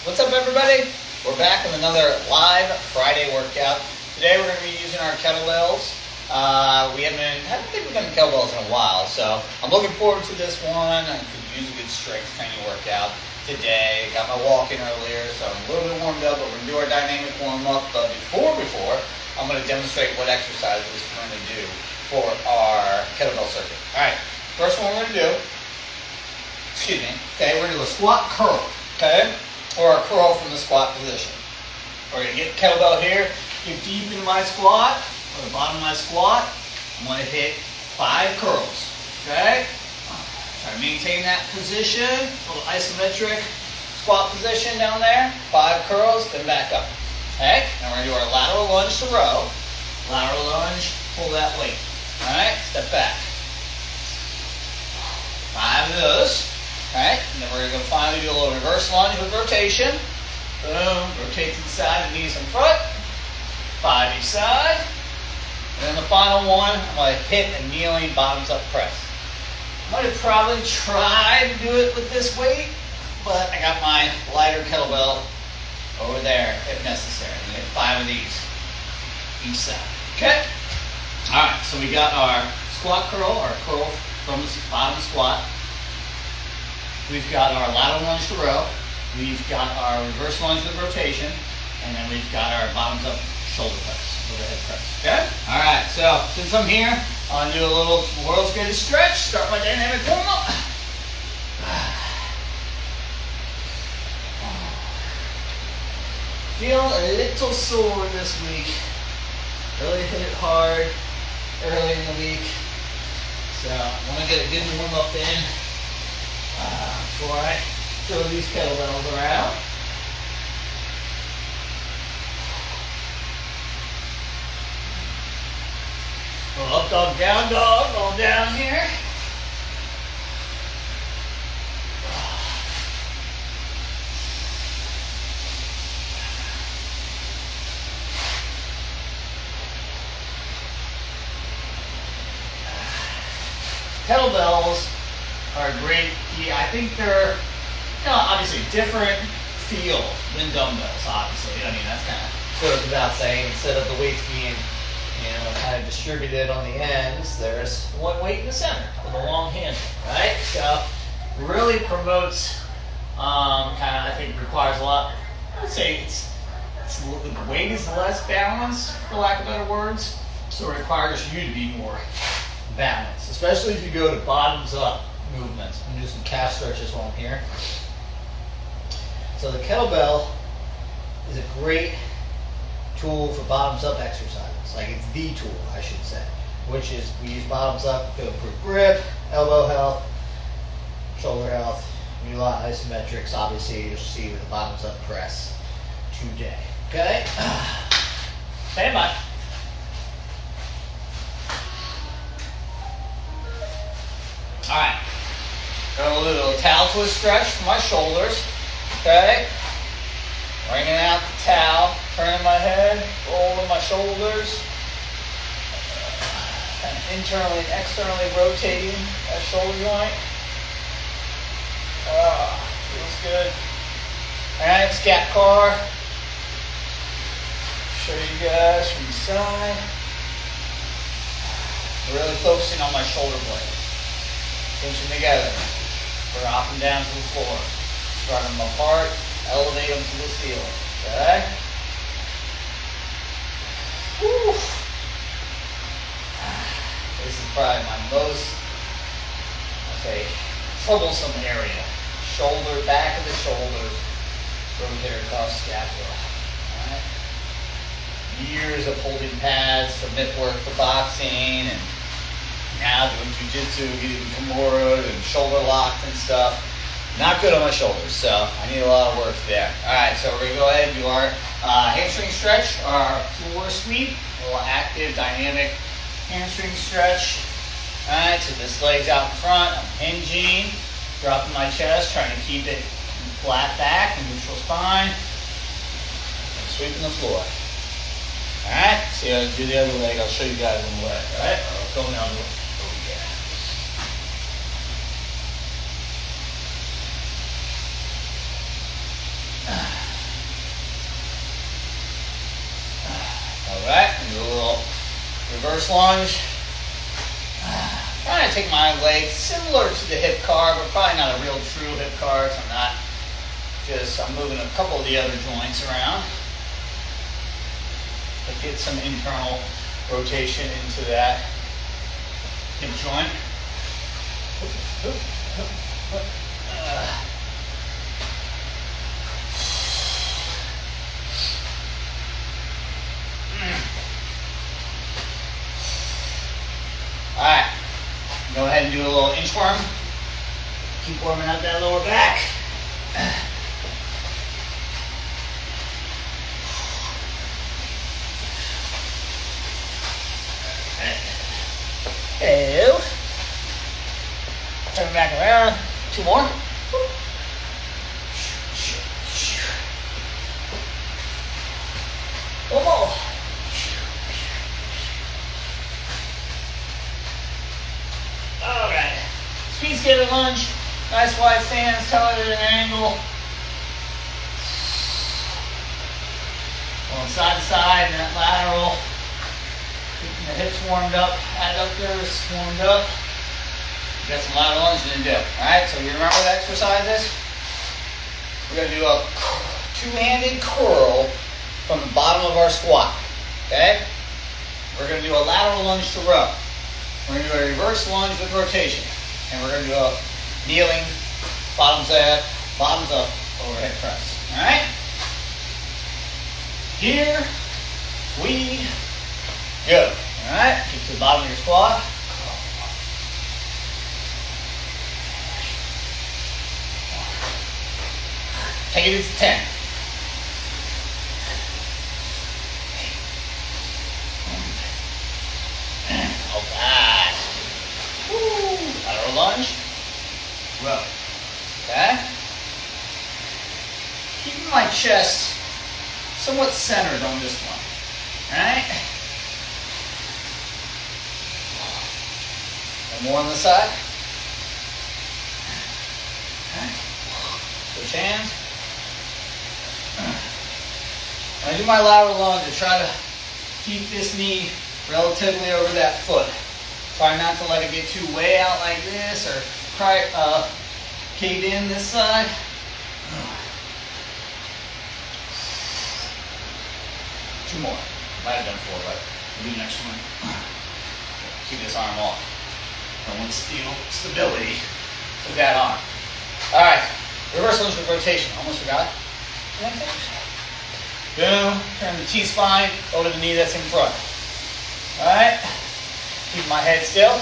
What's up, everybody? We're back with another live Friday workout. Today we're going to be using our kettlebells. I don't think we've done kettlebells in a while, so I'm looking forward to this one. I could use a good strength training workout today. Got my walk in earlier, so I'm a little bit warmed up, but we're going to do our dynamic warm-up. But before, I'm going to demonstrate what exercises we're going to do for our kettlebell circuit. All right, first one we're going to do, okay, we're going to do a squat curl, okay? Or a curl from the squat position. We're going to get the kettlebell here, get deep in my squat, or the bottom of my squat. I'm going to hit 5 curls, okay? Try to maintain that position, a little isometric squat position down there. 5 curls, then back up, okay? Now we're going to do our lateral lunge to row. Lateral lunge, pull that weight, all right? Step back. 5 of those. Alright, and then we're going to finally do a little reverse lunge with rotation. Boom, rotate to the side, the knees in front. 5 each side. And then the final one, I'm going to hit a kneeling bottoms up press. I'm going to probably try to do it with this weight, but I got my lighter kettlebell over there if necessary. I'm going to hit 5 of these each side. Okay? Alright, so we got our squat curl, our curl from the bottom squat. We've got our lateral lunge to row. We've got our reverse lunge with rotation. And then we've got our bottoms up shoulder press, overhead press. Okay? All right, so since I'm here, I'm going to do a little world's greatest stretch. Start my dynamic warm up. Feeling a little sore this week. Really hit it hard early in the week. So I want to get a good warm up in. Before I throw these kettlebells around. Up dog, all down here. Kettlebells are great. I think they're, obviously different feel than dumbbells, obviously. I mean, that's kind of goes without saying. Instead of the weights being, kind of distributed on the ends, there's one weight in the center with a long handle, right? So it really promotes, I think requires a lot. I would say the weight is less balanced, for lack of better words, so it requires you to be more balanced, especially if you go to bottoms up movements. I'm going to do some calf stretches while I'm here. So the kettlebell is a great tool for bottoms up exercises. Like, it's the tool, I should say, which is we use bottoms up to improve grip, elbow health, shoulder health. We do a lot of isometrics, obviously. You'll see with the bottoms up press today. Okay? Stand by. All right. Going to do a little towel twist stretch for my shoulders. Okay? Wringing out the towel, turning my head, rolling my shoulders. Kind of internally and externally rotating that shoulder joint. Feels good. All right, scat car. Show you guys from the side. Really focusing on my shoulder blades. Pinch them together. Drop them down to the floor. Start them apart, elevate them to the ceiling. Okay? Whew. This is probably my most, troublesome area. Shoulder, back of the shoulders, rotator cuff, scapula. Alright? Years of holding pads, submit work for boxing, and now doing jiu-jitsu, getting kimura and shoulder locks and stuff. Not good on my shoulders, so I need a lot of work there. All right, so we're going to go ahead and do our hamstring stretch, our floor sweep, a little active, dynamic hamstring stretch. All right, so this leg's out in front. I'm hinging, dropping my chest, trying to keep it flat back and neutral spine. And sweeping the floor. All right, see how to do the other leg. I'll show you guys on the leg, all right? Going down the leg. Oh, yeah. reverse lunge. Trying to take my leg similar to the hip car, but probably not a real true hip car. So I'm moving a couple of the other joints around to get some internal rotation into that hip joint. All right, go ahead and do a little inchworm. Keep warming up that lower back. Hello. Turn back around. 2 more. One more. All right. Speed skater lunge. Nice wide stance. Toe at an angle. Going side to side and that lateral. Keeping the hips warmed up. Adductors warmed up. Got some lateral lunge to do. Alright, so you remember what the exercise is? We're going to do a two-handed curl from the bottom of our squat. Okay? We're going to do a lateral lunge to row. We're going to do a reverse lunge with rotation. And we're going to do a kneeling, bottoms up, overhead press. Alright? Here we go. Alright? Get to the bottom of your squat. Take it to 10. All right. Woo. Lateral lunge. Row. Okay. Keeping my chest somewhat centered on this one. All right. One more on the side. Okay. Switch hands. When I do my lateral lunge, I try to keep this knee relatively over that foot. Try not to let it get too way out like this or cave in this side. Two more. Might have done 4, but we'll do the next one. Keep this arm off. I want to steal stability with that arm. All right. Reverse lunge with rotation. Almost forgot. Boom. Turn the T-spine over the knee that's in front. Alright. Keep my head still.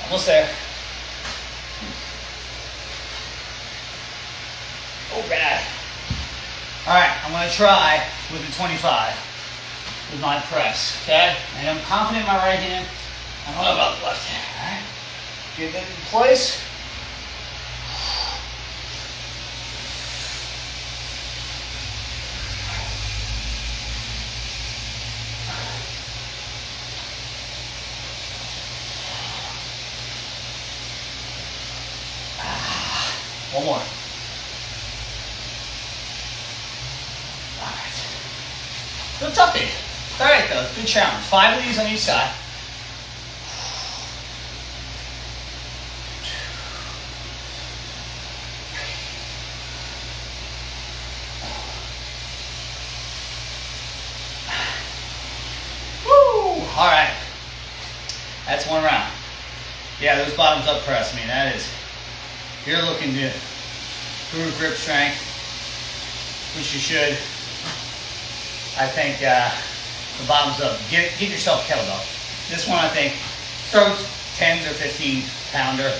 Almost there. Oh, bad. All right, I'm going to try with the 25 with my press, okay? And I'm confident in my right hand. I don't know about the left hand, all right? Get that in place. One more. Good toughie. All right, though. Good challenge. 5 of these on each side. Woo! All right. That's 1 round. Yeah, those bottoms up press. I mean, that is. You're looking to improve grip strength, which you should. I think the bottoms up. Get yourself a kettlebell. This one, I think, start with 10 to 15 pounder,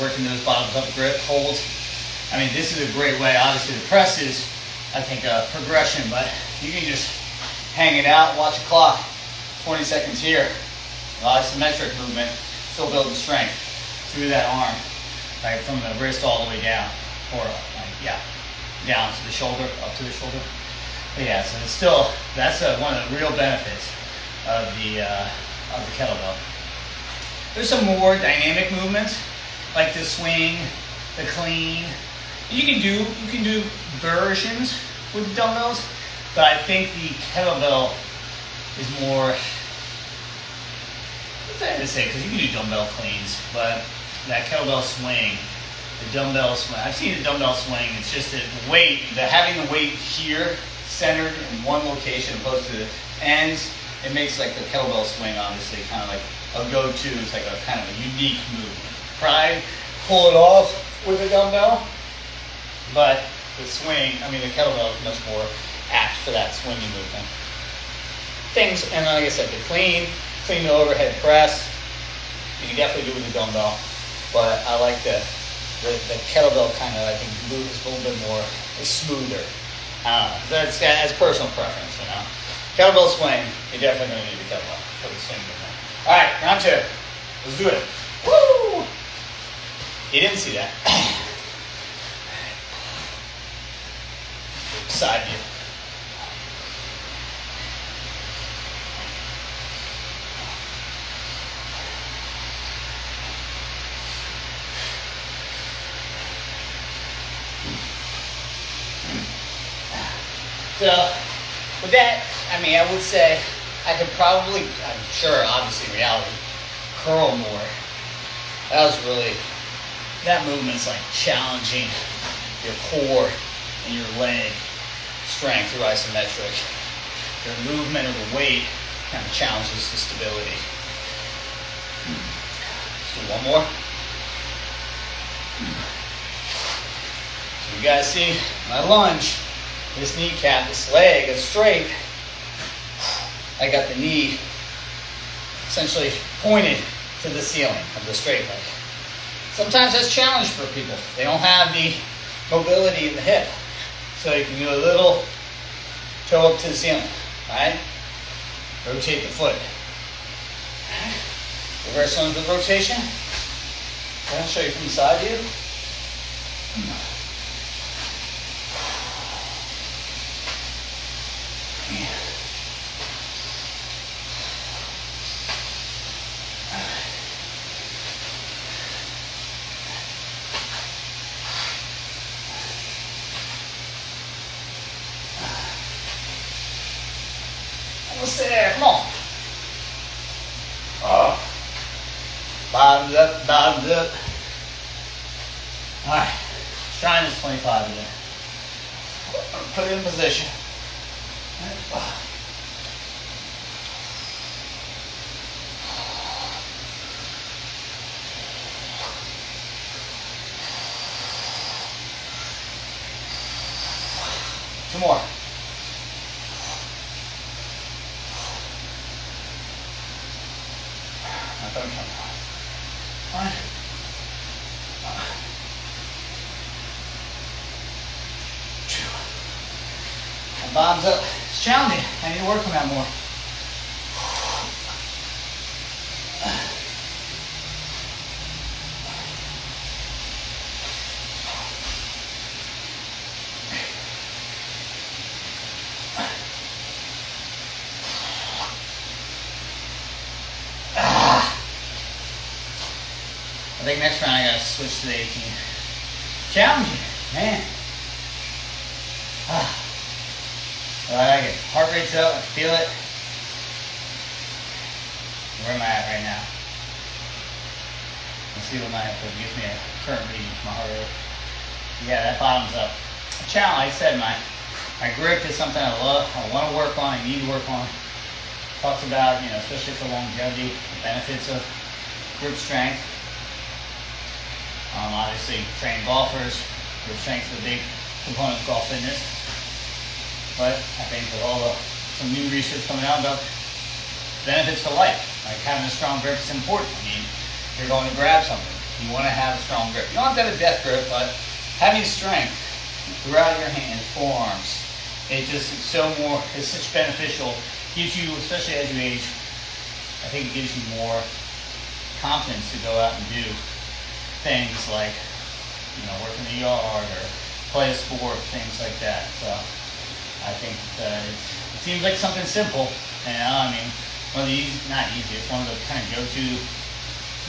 working those bottoms up grip holds. I mean, this is a great way. Obviously, the press is, I think, a progression, but you can just hang it out, watch the clock. 20 seconds here. A lot of symmetric movement, still building strength through that arm, like from the wrist all the way down, or like, yeah, down to the shoulder, up to the shoulder. But yeah, so it's still, that's one of the real benefits of the kettlebell. There's some more dynamic movements, like the swing, the clean. You can do versions with the dumbbells, but I think the kettlebell is more, what's that to say, because you can do dumbbell cleans, but that kettlebell swing, the dumbbell swing, I've seen the dumbbell swing, it's just that the weight, having the weight here centered in one location opposed to the ends, it makes like the kettlebell swing obviously kind of like a go-to. It's like a kind of a unique movement. Try pull it off with a dumbbell, but the swing, I mean the kettlebell is much more apt for that swinging movement. Things, and like I said, the clean the overhead press, you can definitely do with the dumbbell, but I like the kettlebell kind of, I think, moves a little bit more, it's smoother. That's personal preference, you know. Kettlebell swing, you're definitely going to need the kettlebell for the swing movement. All right, round 2. Let's do it. Woo! You didn't see that. Side view. So, with that, I mean, I would say I could probably, I'm sure, obviously, in reality, curl more. That movement's like challenging your core and your leg strength through isometric. Your movement of the weight kind of challenges the stability. Let's do one more. So you guys see my lunge. This kneecap, this leg is straight. I got the knee essentially pointed to the ceiling of the straight leg. Sometimes that's a challenge for people. They don't have the mobility in the hip. So you can do a little toe up to the ceiling. Right? Rotate the foot. Reverse lunge with rotation. I'll show you from the side view. Almost there, come on. Oh. Bottoms up, bottoms up. Alright, trying this 25 again. Put it in position. 2 more. One. Two. And bottoms up. It's challenging. I need to work on that more. I think next round I gotta switch to the 18. Challenging, man. I like it. Heart rate's up, I feel it. Where am I at right now? Let's see what it gives me a current reading for my heart rate. Yeah, that bottom's up. Challenge, like I said, my grip is something I love, I want to work on, I need to work on. Talks about, especially for longevity, the benefits of grip strength. Obviously, trained golfers, grip strength is a big component of golf fitness. But I think with some new research coming out about benefits to life, like having a strong grip is important. I mean, if you're going to grab something, you want to have a strong grip. You don't have to have a death grip, but having strength throughout your hands, forearms, it's such beneficial. Gives you, especially as you age, I think it gives you more confidence to go out and do things like, work in the yard or play a sport, things like that. So I think it seems like something simple. You know, I mean, one of the not easiest, one of the kind of go-to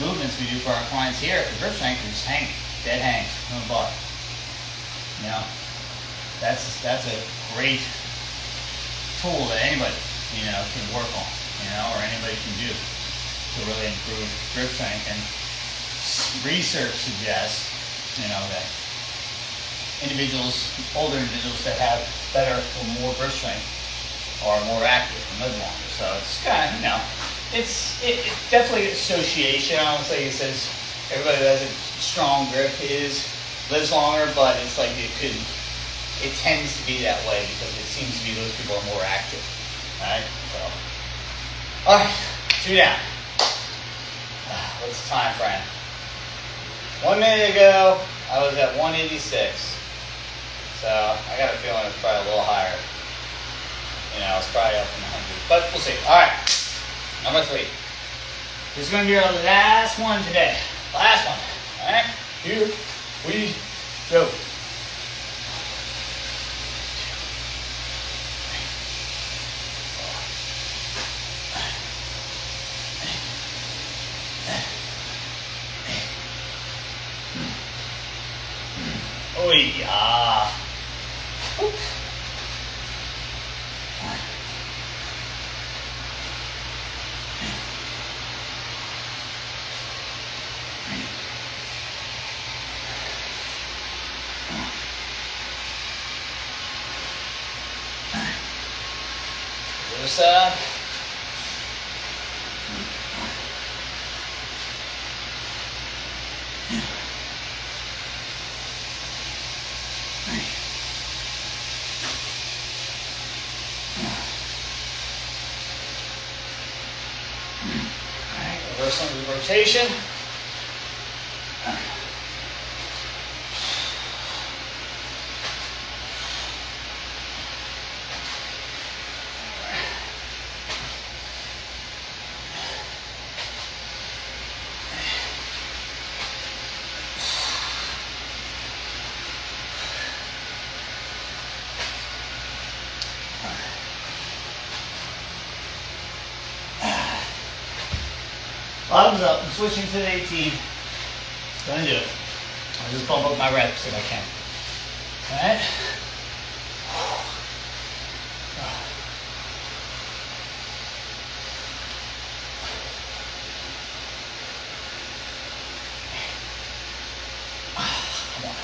movements we do for our clients here for grip strength is just hang, dead hangs on the bar. You know, that's a great tool that anybody, you know, can work on, you know, or anybody can do to really improve grip strength. And research suggests, you know, that older individuals that have better or more grip strength are more active and live longer. So it's kind of, you know, it's definitely an association. I don't say it says everybody that has a strong grip lives longer, but it's like it tends to be that way because it seems to be those people are more active. Alright? So, alright, 2 down. What's the time frame? 1 minute ago, I was at 186. So I got a feeling it's probably a little higher. You know, it's probably up in the hundreds, but we'll see. Alright, number 3. This is going to be our last one today. Last one. Alright, here we go. Oh yeah. Oop. Other side. Reverse under the rotation. Bottoms up. I'm switching to the 18. Gonna do it. I'll just bump up my reps if I can. Alright? Come on.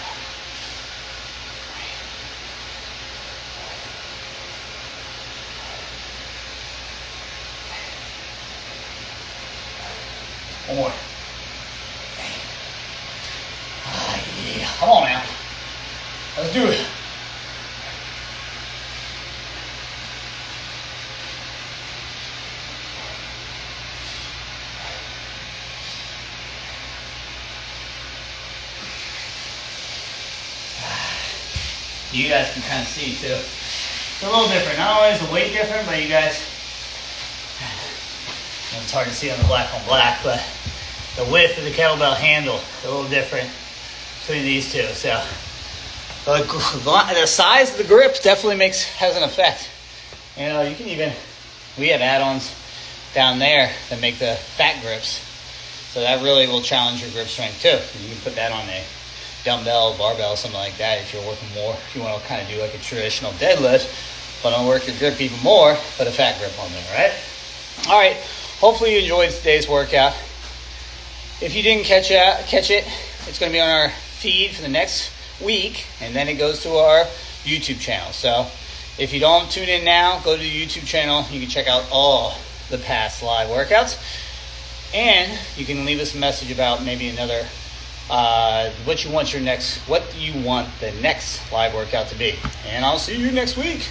One more. Ah, yeah. Come on now. Let's do it. You guys can kind of see too. It's a little different. Not only is the weight different, but you guys, it's hard to see on the black on black, but the width of the kettlebell handle is a little different between these two. So the size of the grips definitely has an effect. You know, you can even, we have add-ons down there that make the fat grips. So that really will challenge your grip strength too. You can put that on a dumbbell, barbell, something like that if you're working more. If you want to kind of do like a traditional deadlift, but don't work your grip even more, put a fat grip on there, right? All right. Hopefully you enjoyed today's workout. If you didn't catch it, it's going to be on our feed for the next week, and then it goes to our YouTube channel. So if you don't tune in now, go to the YouTube channel. You can check out all the past live workouts, and you can leave us a message about maybe another what you want the next live workout to be. And I'll see you next week.